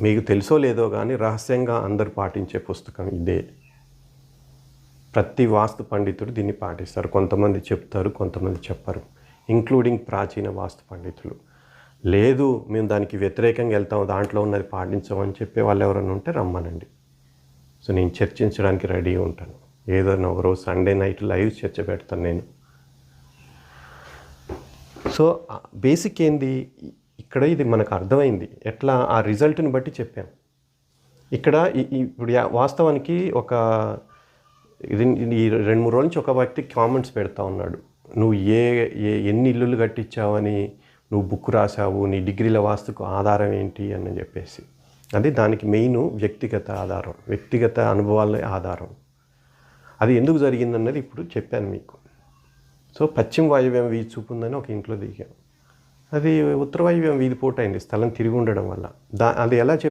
మీకు తెలుసో లేదో కానీ రహస్యంగా అందరు పాటించే పుస్తకం ఇదే. ప్రతి వాస్తు పండితుడు దీన్ని పాటిస్తారు. కొంతమంది చెప్తారు, కొంతమంది చెప్పరు, ఇంక్లూడింగ్ ప్రాచీన వాస్తు పండితులు. లేదు మేము దానికి వ్యతిరేకంగా వెళ్తాం, దాంట్లో ఉన్నది పాటించమని చెప్పే వాళ్ళు ఎవరైనా ఉంటే రమ్మనండి. సో నేను చర్చించడానికి రెడీ ఉంటాను. ఏదైనా ఒకరోజు సండే నైట్ లైవ్ చర్చ పెడతాను నేను. సో బేసిక్ ఏంది ఇక్కడ, ఇది మనకు అర్థమైంది ఎట్లా ఆ రిజల్ట్ని బట్టి చెప్పాం. ఇక్కడ ఇప్పుడు వాస్తవానికి ఒక ఇది 2-3 రోజుల నుంచి ఒక వ్యక్తి కామెంట్స్ పెడతా ఉన్నాడు, నువ్వు ఎన్ని ఇల్లులు కట్టించావని నువ్వు బుక్ రాసావు, నీ డిగ్రీల వాస్తుకు ఆధారం ఏంటి అని చెప్పేసి. అది దానికి మెయిన్ వ్యక్తిగత ఆధారం, వ్యక్తిగత అనుభవాల ఆధారం. అది ఎందుకు జరిగిందన్నది ఇప్పుడు చెప్పాను మీకు. సో పశ్చిమ వాయువ్యం వీధి చూపు ఉందని ఒక ఇంట్లో దిగాం, అది ఉత్తర వాయువ్యం వీధి పోటైంది స్థలం తిరిగి ఉండడం వల్ల. అది ఎలా